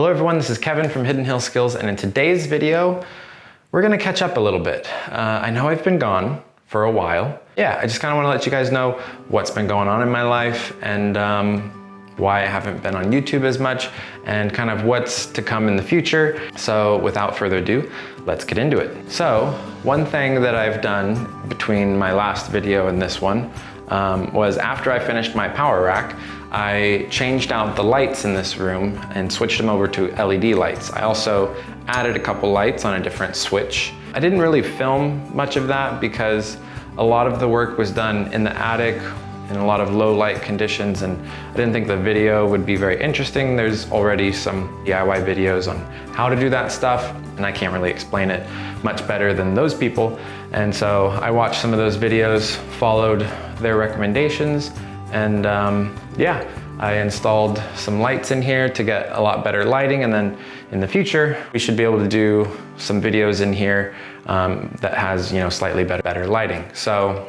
Hello everyone, this is Kevin from Hidden Hill Skills, and in today's video, we're gonna catch up a little bit. I know I've been gone for a while. Yeah, I just kinda wanna let you guys know what's been going on in my life and why I haven't been on YouTube as much and kind of what's to come in the future. So without further ado, let's get into it. So one thing that I've done between my last video and this one was after I finished my power rack, I changed out the lights in this room and switched them over to LED lights. I also added a couple lights on a different switch. I didn't really film much of that because a lot of the work was done in the attic in a lot of low light conditions, and I didn't think the video would be very interesting. There's already some DIY videos on how to do that stuff, and I can't really explain it much better than those people. And so I watched some of those videos, followed their recommendations, and yeah, I installed some lights in here to get a lot better lighting, and then in the future, we should be able to do some videos in here that has, slightly better lighting. So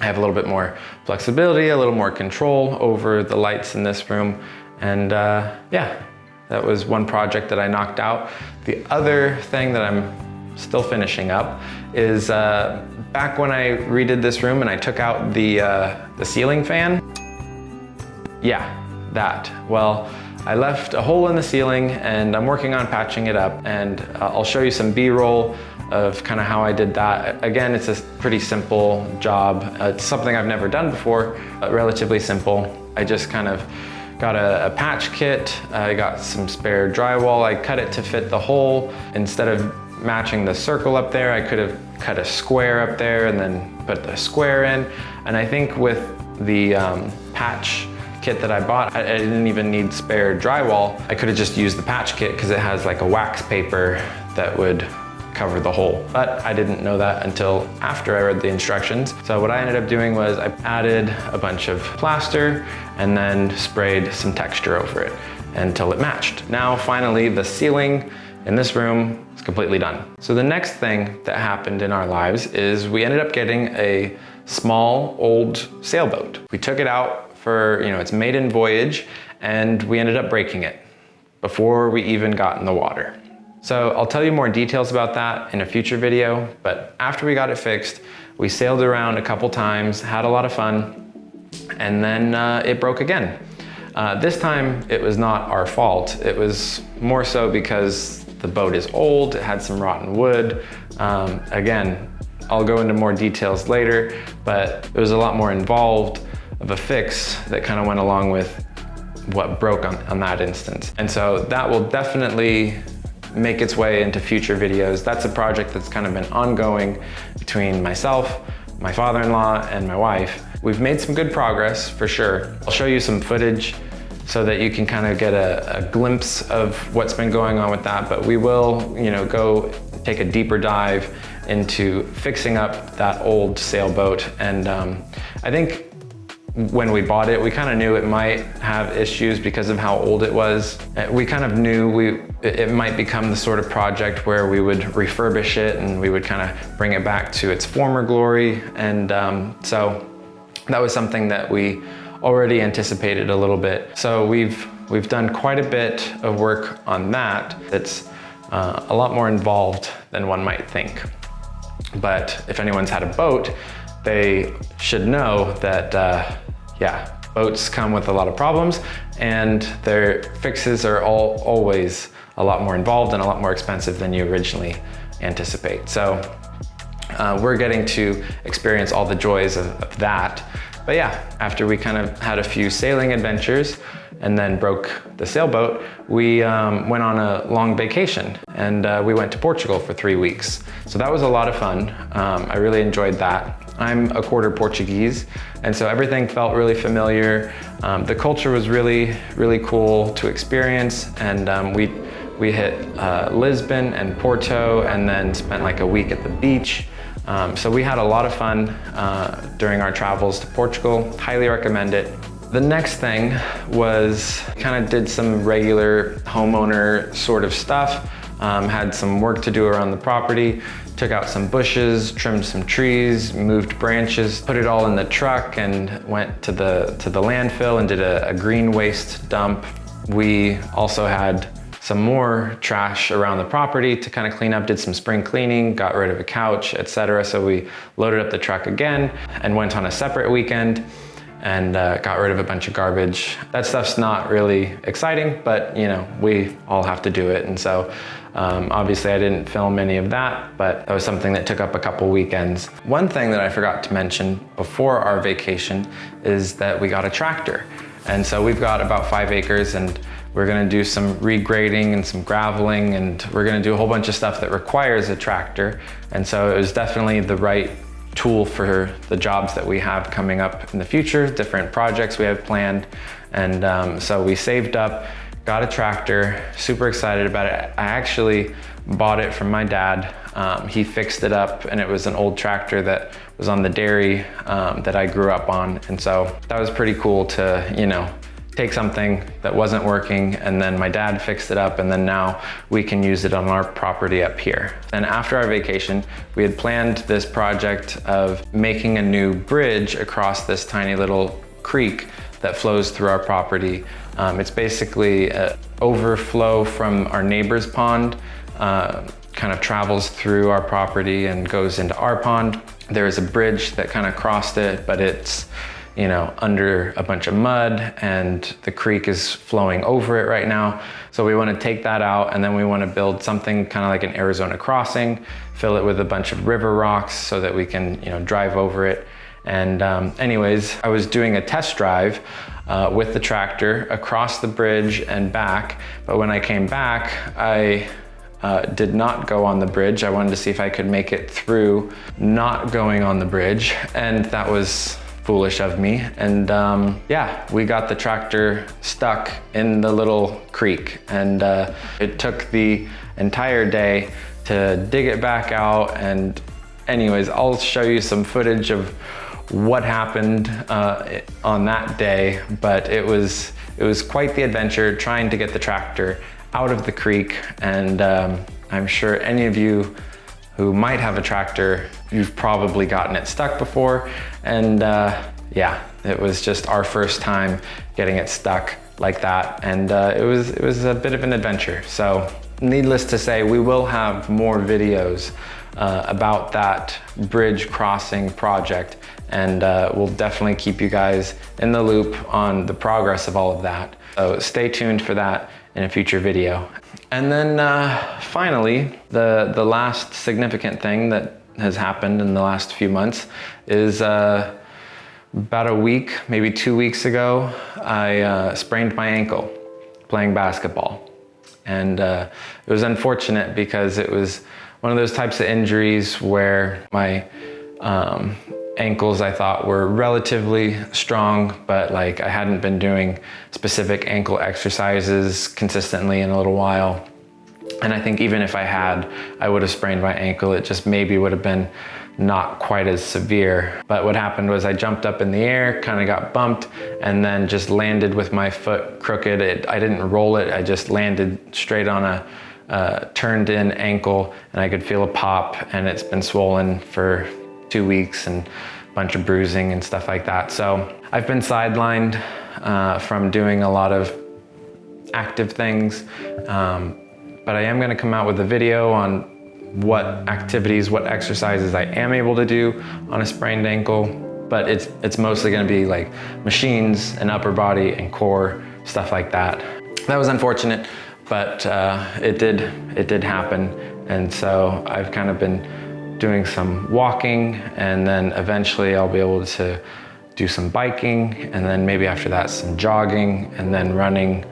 I have a little bit more flexibility, a little more control over the lights in this room. And yeah, that was one project that I knocked out. The other thing that I'm still finishing up is back when I redid this room and I took out the ceiling fan. Yeah, that. Well, I left a hole in the ceiling and I'm working on patching it up, and I'll show you some B-roll of kind of how I did that. Again, it's a pretty simple job. It's something I've never done before, but relatively simple. I just kind of got a patch kit. I got some spare drywall. I cut it to fit the hole. Instead of matching the circle up there, I could have cut a square up there and then put the square in. And I think with the patch kit that I bought, I didn't even need spare drywall. I could have just used the patch kit because it has like a wax paper that would cover the hole. But I didn't know that until after I read the instructions. So what I ended up doing was I added a bunch of plaster and then sprayed some texture over it until it matched. Now finally the ceiling in this room is completely done. So the next thing that happened in our lives is we ended up getting a small old sailboat. We took it out for its maiden voyage, and we ended up breaking it before we even got in the water. So I'll tell you more details about that in a future video, but after we got it fixed, we sailed around a couple times, had a lot of fun, and then it broke again. This time it was not our fault. It was more so because the boat is old, it had some rotten wood. Again, I'll go into more details later, but it was a lot more involved of a fix that kind of went along with what broke on that instance. And so that will definitely make its way into future videos. That's a project that's kind of been ongoing between myself, my father-in-law, and my wife. We've made some good progress for sure. I'll show you some footage so that you can kind of get a glimpse of what's been going on with that, but we will, go take a deeper dive into fixing up that old sailboat. And I think when we bought it, we kind of knew it might have issues because of how old it was. We kind of knew it might become the sort of project where we would refurbish it and we would kind of bring it back to its former glory. And so that was something that we already anticipated a little bit. So we've done quite a bit of work on that. It's a lot more involved than one might think. But if anyone's had a boat, they should know that yeah, boats come with a lot of problems, and their fixes are always a lot more involved and a lot more expensive than you originally anticipate. So we're getting to experience all the joys of that. But yeah, after we kind of had a few sailing adventures and then broke the sailboat, we went on a long vacation, and we went to Portugal for 3 weeks. So that was a lot of fun. I really enjoyed that. I'm a quarter Portuguese, and so everything felt really familiar. The culture was really, really cool to experience, and we hit Lisbon and Porto, and then spent like a week at the beach. So we had a lot of fun during our travels to Portugal. Highly recommend it. The next thing was kind of did some regular homeowner sort of stuff. Had some work to do around the property, took out some bushes, trimmed some trees, moved branches, put it all in the truck, and went to the landfill and did a green waste dump. We also had some more trash around the property to kind of clean up, did some spring cleaning, got rid of a couch, etc. So we loaded up the truck again and went on a separate weekend and got rid of a bunch of garbage. That stuff's not really exciting, but you know, we all have to do it. And so obviously I didn't film any of that, but that was something that took up a couple weekends. One thing that I forgot to mention before our vacation is that we got a tractor. And so we've got about 5 acres and we're gonna do some regrading and some graveling, and we're gonna do a whole bunch of stuff that requires a tractor. And so it was definitely the right tool for the jobs that we have coming up in the future, different projects we have planned. And so we saved up, got a tractor, super excited about it. I actually bought it from my dad. He fixed it up, and it was an old tractor that was on the dairy that I grew up on. And so that was pretty cool to, you know, take something that wasn't working, and then my dad fixed it up, and then now we can use it on our property up here. And after our vacation, we had planned this project of making a new bridge across this tiny little creek that flows through our property. It's basically an overflow from our neighbor's pond, kind of travels through our property and goes into our pond. There is a bridge that kind of crossed it, but it's, you know, under a bunch of mud, and the creek is flowing over it right now. So we want to take that out, and then we want to build something kind of like an Arizona crossing, fill it with a bunch of river rocks so that we can, you know, drive over it. And anyways, I was doing a test drive with the tractor across the bridge and back, but when I came back, I did not go on the bridge. I wanted to see if I could make it through not going on the bridge, and that was foolish of me. And yeah, we got the tractor stuck in the little creek, and it took the entire day to dig it back out. And anyways, I'll show you some footage of what happened on that day, but it was quite the adventure trying to get the tractor out of the creek. And I'm sure any of you who might have a tractor, you've probably gotten it stuck before. And yeah, it was just our first time getting it stuck like that. And it was a bit of an adventure. So needless to say, we will have more videos about that bridge crossing project. And we'll definitely keep you guys in the loop on the progress of all of that. So stay tuned for that in a future video. And then finally, the last significant thing that has happened in the last few months is about a week, maybe 2 weeks ago, I sprained my ankle playing basketball. And it was unfortunate because it was one of those types of injuries where my ankles I thought were relatively strong, but like I hadn't been doing specific ankle exercises consistently in a little while. And I think even if I had, I would have sprained my ankle. It just maybe would have been not quite as severe. But what happened was I jumped up in the air, kind of got bumped, and then just landed with my foot crooked. I didn't roll it, I just landed straight on a turned in ankle, and I could feel a pop, and it's been swollen for 2 weeks and a bunch of bruising and stuff like that. So I've been sidelined from doing a lot of active things, but I am gonna come out with a video on what activities, what exercises I am able to do on a sprained ankle, but it's mostly gonna be like machines and upper body and core, stuff like that. That was unfortunate, but it did happen. And so I've kind of been doing some walking, and then eventually I'll be able to do some biking, and then maybe after that some jogging, and then running.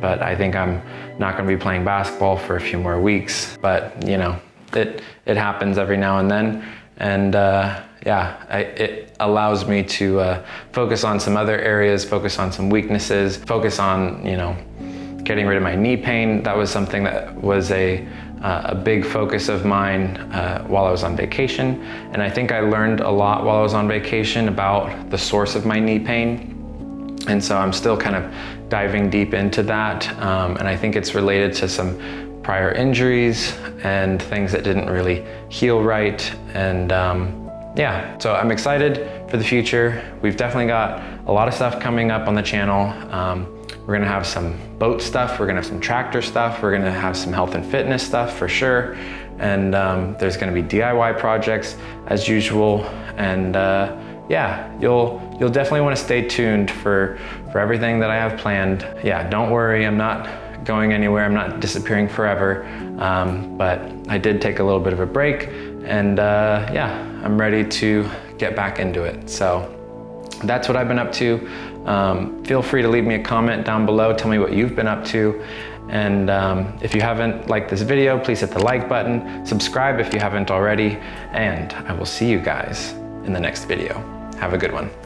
But I think I'm not gonna be playing basketball for a few more weeks, but you know, it happens every now and then. And yeah, it allows me to focus on some other areas, focus on some weaknesses, focus on, you know, getting rid of my knee pain. That was something that was a big focus of mine while I was on vacation. And I think I learned a lot while I was on vacation about the source of my knee pain. And so I'm still kind of diving deep into that. And I think it's related to some prior injuries and things that didn't really heal right. And yeah, so I'm excited for the future. We've definitely got a lot of stuff coming up on the channel. We're gonna have some boat stuff, we're gonna have some tractor stuff, we're gonna have some health and fitness stuff for sure. And there's gonna be DIY projects as usual. And yeah, you'll definitely wanna stay tuned for everything that I have planned. Yeah, don't worry, I'm not going anywhere, I'm not disappearing forever. But I did take a little bit of a break, and yeah, I'm ready to get back into it. So that's what I've been up to. Feel free to leave me a comment down below, tell me what you've been up to. And if you haven't liked this video, please hit the like button, subscribe if you haven't already, and I will see you guys in the next video. Have a good one.